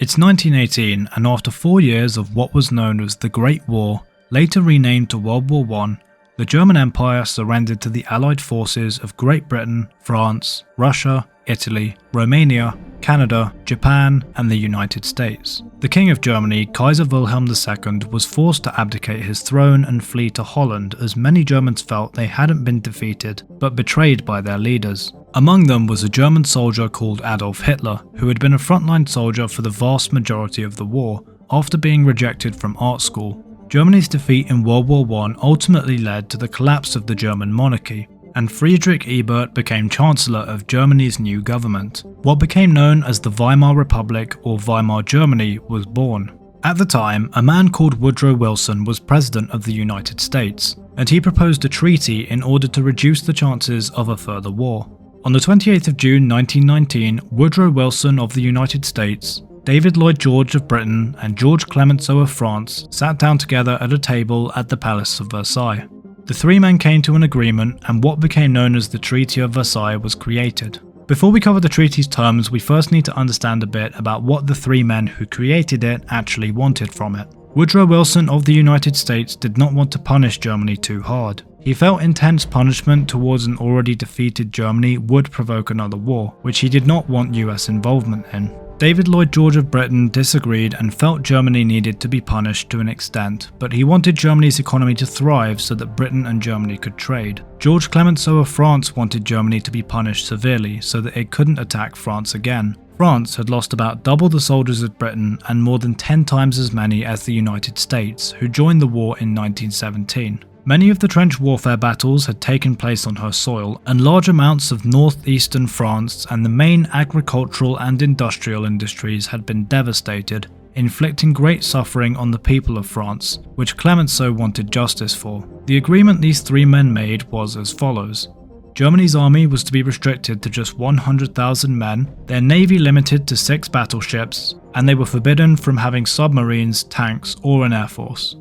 It's 1918, and after 4 years of what was known as the Great War, later renamed to World War I, the German Empire surrendered to the Allied forces of Great Britain, France, Russia, Italy, Romania, Canada, Japan, and the United States. The King of Germany, Kaiser Wilhelm II, was forced to abdicate his throne and flee to Holland, as many Germans felt they hadn't been defeated, but betrayed by their leaders. Among them was a German soldier called Adolf Hitler, who had been a frontline soldier for the vast majority of the war, after being rejected from art school. Germany's defeat in World War I ultimately led to the collapse of the German monarchy, and Friedrich Ebert became Chancellor of Germany's new government. What became known as the Weimar Republic, or Weimar Germany, was born. At the time, a man called Woodrow Wilson was President of the United States, and he proposed a treaty in order to reduce the chances of a further war. On the 28th of June 1919, Woodrow Wilson of the United States, David Lloyd George of Britain, and George Clemenceau of France sat down together at a table at the Palace of Versailles. The three men came to an agreement, and what became known as the Treaty of Versailles was created. Before we cover the treaty's terms, we first need to understand a bit about what the three men who created it actually wanted from it. Woodrow Wilson of the United States did not want to punish Germany too hard. He felt intense punishment towards an already defeated Germany would provoke another war, which he did not want US involvement in. David Lloyd George of Britain disagreed and felt Germany needed to be punished to an extent, but he wanted Germany's economy to thrive so that Britain and Germany could trade. George Clemenceau of France wanted Germany to be punished severely so that it couldn't attack France again. France had lost about double the soldiers of Britain and more than 10 times as many as the United States, who joined the war in 1917. Many of the trench warfare battles had taken place on her soil, and large amounts of northeastern France and the main agricultural and industrial industries had been devastated, inflicting great suffering on the people of France, which Clemenceau wanted justice for. The agreement these three men made was as follows. Germany's army was to be restricted to just 100,000 men, their navy limited to 6 battleships, and they were forbidden from having submarines, tanks, or an air force.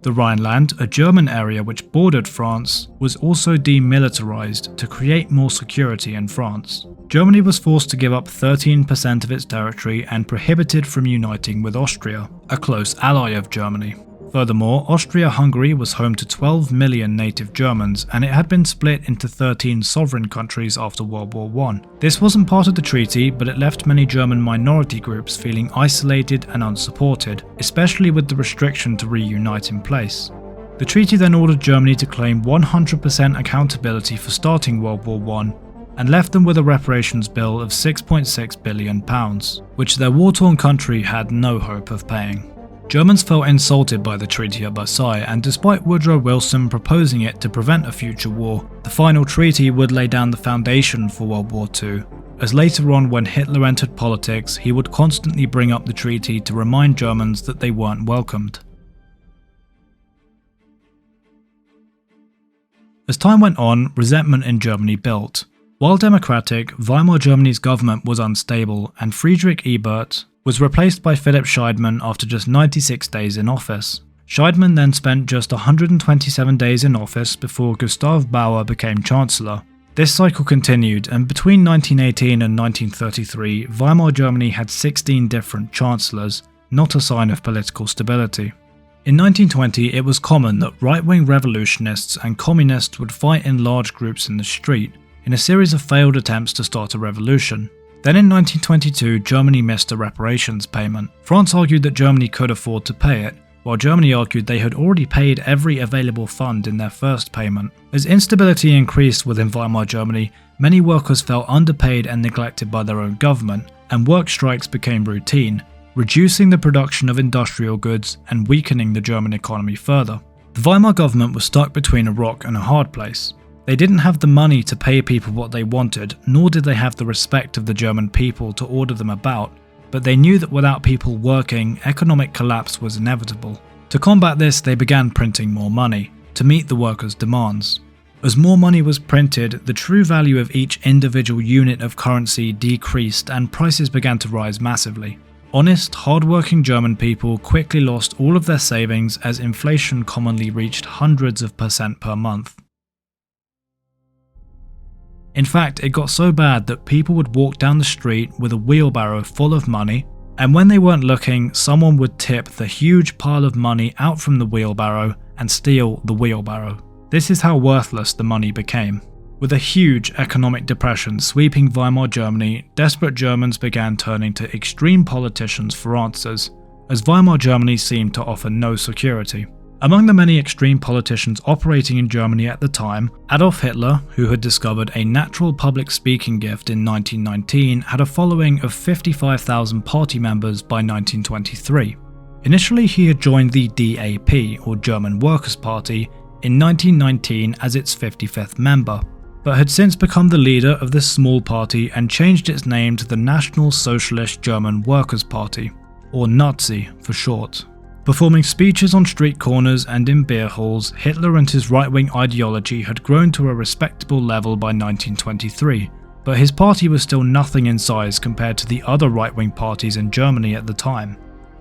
The Rhineland, a German area which bordered France, was also demilitarized to create more security in France. Germany was forced to give up 13% of its territory and prohibited from uniting with Austria, a close ally of Germany. Furthermore, Austria-Hungary was home to 12 million native Germans, and it had been split into 13 sovereign countries after World War I. This wasn't part of the treaty, but it left many German minority groups feeling isolated and unsupported, especially with the restriction to reunite in place. The treaty then ordered Germany to claim 100% accountability for starting World War I, and left them with a reparations bill of £6.6 billion, which their war-torn country had no hope of paying. Germans felt insulted by the Treaty of Versailles, and despite Woodrow Wilson proposing it to prevent a future war, the final treaty would lay down the foundation for World War II, as later on when Hitler entered politics, he would constantly bring up the treaty to remind Germans that they weren't welcomed. As time went on, resentment in Germany built. While democratic, Weimar Germany's government was unstable, and Friedrich Ebert was replaced by Philipp Scheidmann after just 96 days in office. Scheidmann then spent just 127 days in office before Gustav Bauer became Chancellor. This cycle continued, and between 1918 and 1933, Weimar Germany had 16 different chancellors, not a sign of political stability. In 1920, it was common that right-wing revolutionists and communists would fight in large groups in the street, in a series of failed attempts to start a revolution. Then in 1922, Germany missed a reparations payment. France argued that Germany could afford to pay it, while Germany argued they had already paid every available fund in their first payment. As instability increased within Weimar Germany, many workers felt underpaid and neglected by their own government, and work strikes became routine, reducing the production of industrial goods and weakening the German economy further. The Weimar government was stuck between a rock and a hard place. They didn't have the money to pay people what they wanted, nor did they have the respect of the German people to order them about, but they knew that without people working, economic collapse was inevitable. To combat this, they began printing more money, to meet the workers' demands. As more money was printed, the true value of each individual unit of currency decreased and prices began to rise massively. Honest, hard-working German people quickly lost all of their savings as inflation commonly reached hundreds of % per month. In fact, it got so bad that people would walk down the street with a wheelbarrow full of money, And when they weren't looking, someone would tip the huge pile of money out from the wheelbarrow and steal the wheelbarrow. This is how worthless the money became. With a huge economic depression sweeping Weimar Germany, desperate Germans began turning to extreme politicians for answers, as Weimar Germany seemed to offer no security. Among the many extreme politicians operating in Germany at the time, Adolf Hitler, who had discovered a natural public speaking gift in 1919, had a following of 55,000 party members by 1923. Initially, he had joined the DAP, or German Workers' Party, in 1919 as its 55th member, but had since become the leader of this small party and changed its name to the National Socialist German Workers' Party, or Nazi for short. Performing speeches on street corners and in beer halls, Hitler and his right-wing ideology had grown to a respectable level by 1923, but his party was still nothing in size compared to the other right-wing parties in Germany at the time.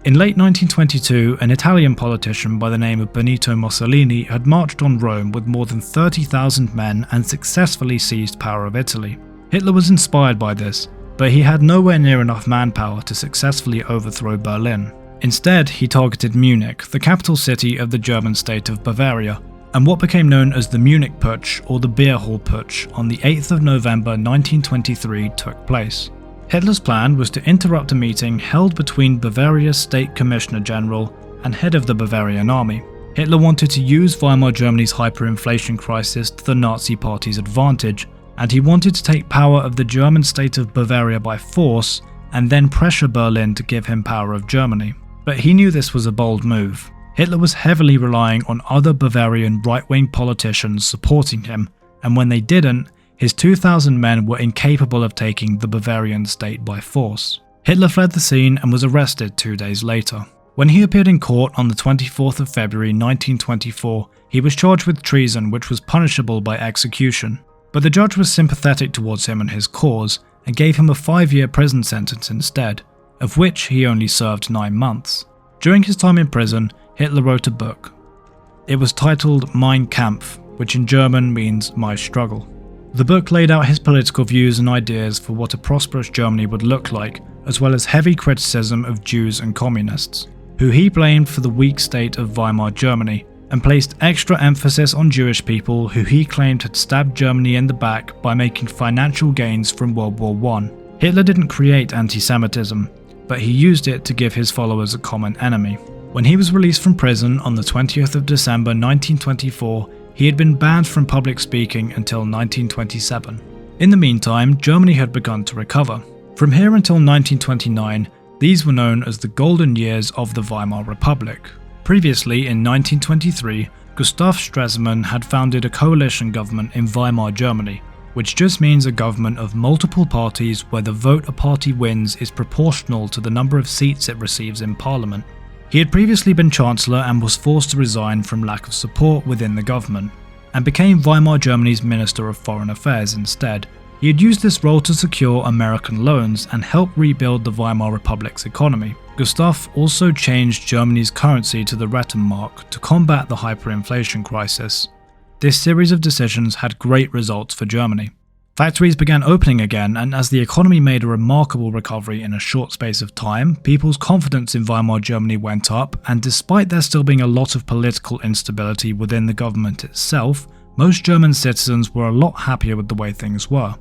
In late 1922, an Italian politician by the name of Benito Mussolini had marched on Rome with more than 30,000 men and successfully seized power of Italy. Hitler was inspired by this, but he had nowhere near enough manpower to successfully overthrow Berlin. Instead, he targeted Munich, the capital city of the German state of Bavaria, and what became known as the Munich Putsch or the Beer Hall Putsch on the 8th of November 1923 took place. Hitler's plan was to interrupt a meeting held between Bavaria's State Commissioner General and head of the Bavarian army. Hitler wanted to use Weimar Germany's hyperinflation crisis to the Nazi Party's advantage, and he wanted to take power of the German state of Bavaria by force and then pressure Berlin to give him power of Germany. But he knew this was a bold move. Hitler was heavily relying on other Bavarian right-wing politicians supporting him, and when they didn't, his 2,000 men were incapable of taking the Bavarian state by force. Hitler fled the scene and was arrested 2 days later. When he appeared in court on the 24th of February 1924, he was charged with treason, which was punishable by execution. But the judge was sympathetic towards him and his cause, and gave him a 5-year prison sentence instead, of which he only served 9 months. During his time in prison, Hitler wrote a book. It was titled Mein Kampf, which in German means My Struggle. The book laid out his political views and ideas for what a prosperous Germany would look like, as well as heavy criticism of Jews and communists, who he blamed for the weak state of Weimar Germany, and placed extra emphasis on Jewish people who he claimed had stabbed Germany in the back by making financial gains from World War I. Hitler didn't create anti-Semitism, but he used it to give his followers a common enemy. When he was released from prison on the 20th of December 1924, he had been banned from public speaking until 1927. In the meantime, Germany had begun to recover. From here until 1929, these were known as the golden years of the Weimar Republic. Previously, in 1923, Gustav Stresemann had founded a coalition government in Weimar Germany, which just means a government of multiple parties where the vote a party wins is proportional to the number of seats it receives in parliament. He had previously been chancellor and was forced to resign from lack of support within the government, and became Weimar Germany's Minister of Foreign Affairs instead. He had used this role to secure American loans and help rebuild the Weimar Republic's economy. Gustav also changed Germany's currency to the Rentenmark to combat the hyperinflation crisis. This series of decisions had great results for Germany. Factories began opening again, and as the economy made a remarkable recovery in a short space of time, people's confidence in Weimar Germany went up, and despite there still being a lot of political instability within the government itself, most German citizens were a lot happier with the way things were.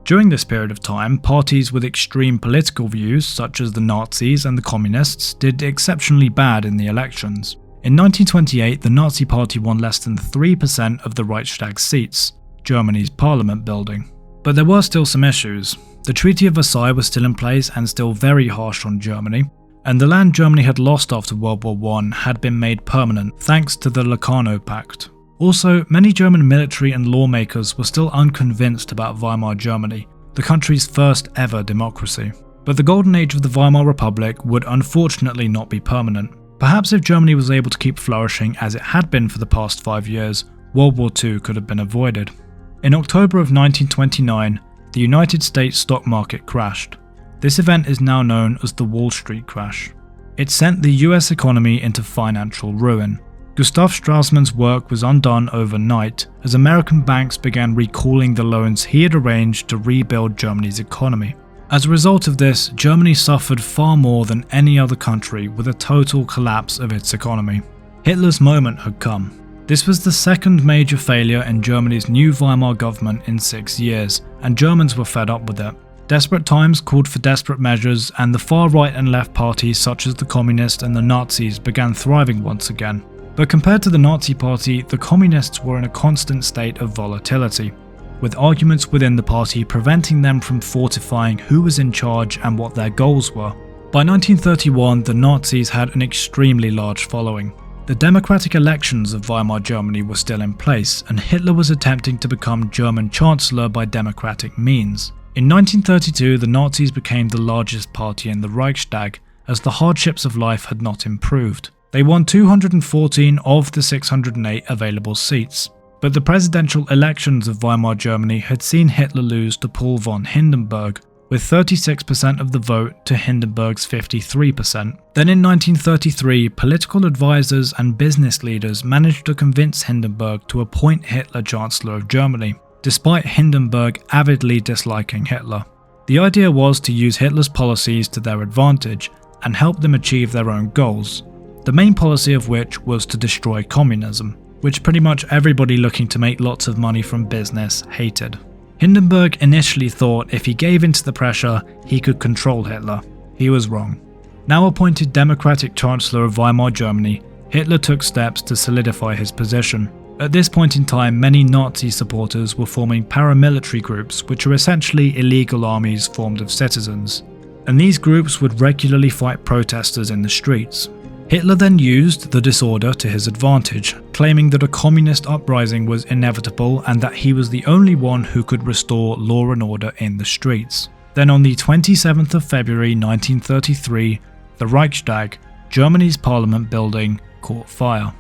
During this period of time, parties with extreme political views, such as the Nazis and the Communists, did exceptionally bad in the elections. In 1928, the Nazi Party won less than 3% of the Reichstag seats, Germany's parliament building. But there were still some issues. The Treaty of Versailles was still in place and still very harsh on Germany, and the land Germany had lost after World War I had been made permanent thanks to the Locarno Pact. Also, many German military and lawmakers were still unconvinced about Weimar Germany, the country's first ever democracy. But the golden age of the Weimar Republic would unfortunately not be permanent. Perhaps if Germany was able to keep flourishing as it had been for the past 5 years, World War II could have been avoided. In October of 1929, the United States stock market crashed. This event is now known as the Wall Street crash. It sent the US economy into financial ruin. Gustav Stresemann's work was undone overnight as American banks began recalling the loans he had arranged to rebuild Germany's economy. As a result of this, Germany suffered far more than any other country, with a total collapse of its economy. Hitler's moment had come. This was the second major failure in Germany's new Weimar government in 6 years, and Germans were fed up with it. Desperate times called for desperate measures, and the far right and left parties such as the Communists and the Nazis began thriving once again. But compared to the Nazi Party, the Communists were in a constant state of volatility, with arguments within the party preventing them from fortifying who was in charge and what their goals were. By 1931, the Nazis had an extremely large following. The democratic elections of Weimar Germany were still in place, and Hitler was attempting to become German chancellor by democratic means. In 1932, the Nazis became the largest party in the Reichstag, as the hardships of life had not improved. They won 214 of the 608 available seats. But the presidential elections of Weimar Germany had seen Hitler lose to Paul von Hindenburg, with 36% of the vote to Hindenburg's 53%. Then in 1933, political advisors and business leaders managed to convince Hindenburg to appoint Hitler Chancellor of Germany, despite Hindenburg avidly disliking Hitler. The idea was to use Hitler's policies to their advantage and help them achieve their own goals, the main policy of which was to destroy communism, which pretty much everybody looking to make lots of money from business hated. Hindenburg initially thought if he gave into the pressure, he could control Hitler. He was wrong. Now appointed Democratic Chancellor of Weimar Germany, Hitler took steps to solidify his position. At this point in time, many Nazi supporters were forming paramilitary groups, which are essentially illegal armies formed of citizens, and these groups would regularly fight protesters in the streets. Hitler then used the disorder to his advantage, claiming that a communist uprising was inevitable and that he was the only one who could restore law and order in the streets. Then on the 27th of February 1933, the Reichstag, Germany's parliament building, caught fire.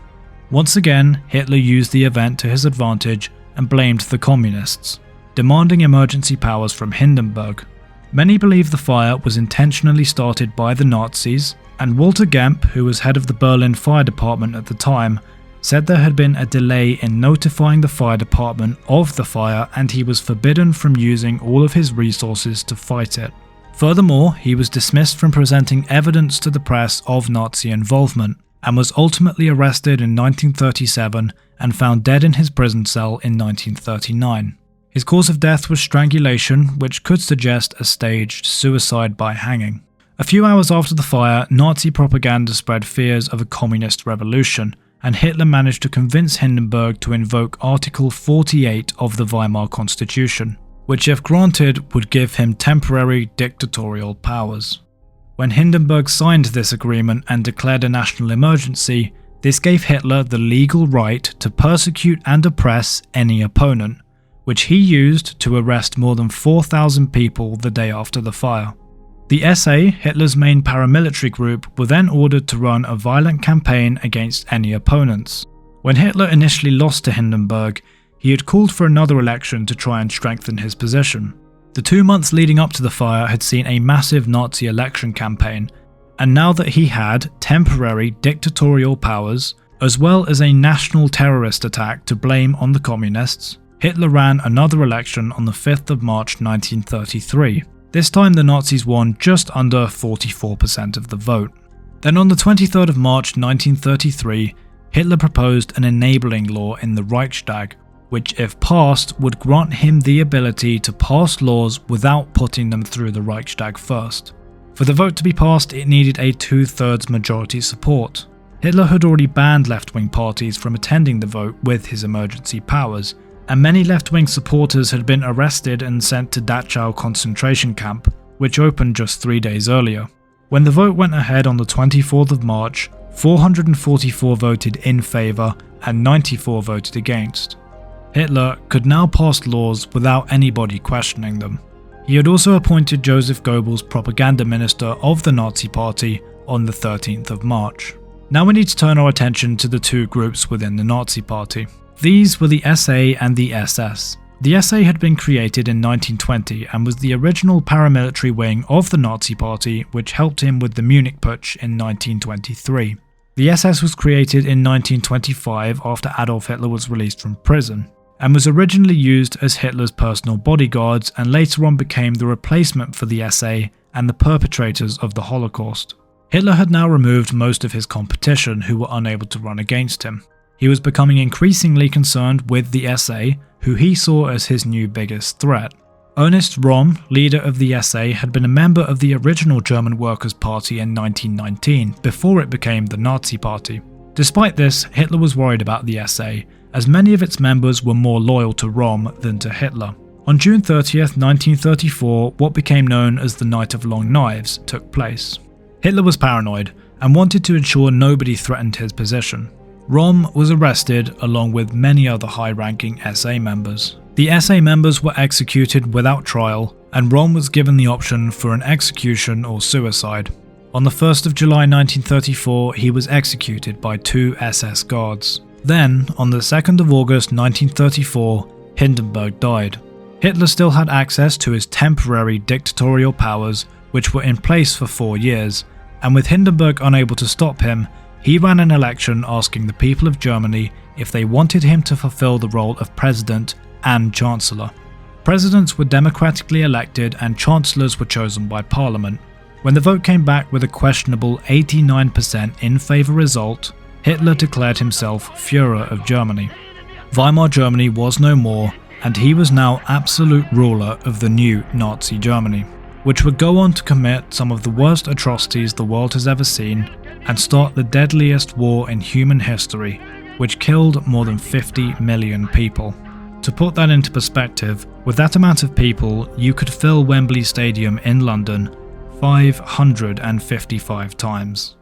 Once again, Hitler used the event to his advantage and blamed the communists, demanding emergency powers from Hindenburg. Many believe the fire was intentionally started by the Nazis, and Walter Gemp, who was head of the Berlin Fire Department at the time, said there had been a delay in notifying the fire department of the fire and he was forbidden from using all of his resources to fight it. Furthermore, he was dismissed from presenting evidence to the press of Nazi involvement, and was ultimately arrested in 1937 and found dead in his prison cell in 1939. His cause of death was strangulation, which could suggest a staged suicide by hanging. A few hours after the fire, Nazi propaganda spread fears of a communist revolution, and Hitler managed to convince Hindenburg to invoke Article 48 of the Weimar Constitution, which if granted would give him temporary dictatorial powers. When Hindenburg signed this agreement and declared a national emergency, this gave Hitler the legal right to persecute and oppress any opponent, which he used to arrest more than 4,000 people the day after the fire. The SA, Hitler's main paramilitary group, were then ordered to run a violent campaign against any opponents. When Hitler initially lost to Hindenburg, he had called for another election to try and strengthen his position. The 2 months leading up to the fire had seen a massive Nazi election campaign, and now that he had temporary dictatorial powers, as well as a national terrorist attack to blame on the communists, Hitler ran another election on the 5th of March 1933. This time the Nazis won just under 44% of the vote. Then on the 23rd of March 1933, Hitler proposed an enabling law in the Reichstag, which if passed would grant him the ability to pass laws without putting them through the Reichstag first. For the vote to be passed, it needed a 2/3 majority support. Hitler had already banned left-wing parties from attending the vote with his emergency powers, and many left-wing supporters had been arrested and sent to Dachau concentration camp, which opened just 3 days earlier. When the vote went ahead on the 24th of March, 444 voted in favour and 94 voted against. Hitler could now pass laws without anybody questioning them. He had also appointed Joseph Goebbels propaganda minister of the Nazi Party on the 13th of March. Now we need to turn our attention to the two groups within the Nazi Party. These were the SA and the SS. The SA had been created in 1920 and was the original paramilitary wing of the Nazi Party, which helped him with the Munich putsch in 1923. The SS was created in 1925 after Adolf Hitler was released from prison, and was originally used as Hitler's personal bodyguards and later on became the replacement for the SA and the perpetrators of the Holocaust. Hitler had now removed most of his competition who were unable to run against him. He was becoming increasingly concerned with the SA, who he saw as his new biggest threat. Ernst Röhm, leader of the SA, had been a member of the original German Workers' Party in 1919, before it became the Nazi Party. Despite this, Hitler was worried about the SA, as many of its members were more loyal to Röhm than to Hitler. On June 30th, 1934, what became known as the Night of Long Knives took place. Hitler was paranoid and wanted to ensure nobody threatened his position. Röhm was arrested along with many other high-ranking SA members. The SA members were executed without trial, and Röhm was given the option for an execution or suicide. On the 1st of July 1934, he was executed by 2 SS guards. Then, on the 2nd of August 1934, Hindenburg died. Hitler still had access to his temporary dictatorial powers, which were in place for 4 years, and with Hindenburg unable to stop him, he ran an election asking the people of Germany if they wanted him to fulfill the role of president and chancellor. Presidents were democratically elected and chancellors were chosen by parliament. When the vote came back with a questionable 89% in favour result, Hitler declared himself Führer of Germany. Weimar Germany was no more, and he was now absolute ruler of the new Nazi Germany, which would go on to commit some of the worst atrocities the world has ever seen and start the deadliest war in human history, which killed more than 50 million people. To put that into perspective, with that amount of people, you could fill Wembley Stadium in London 555 times.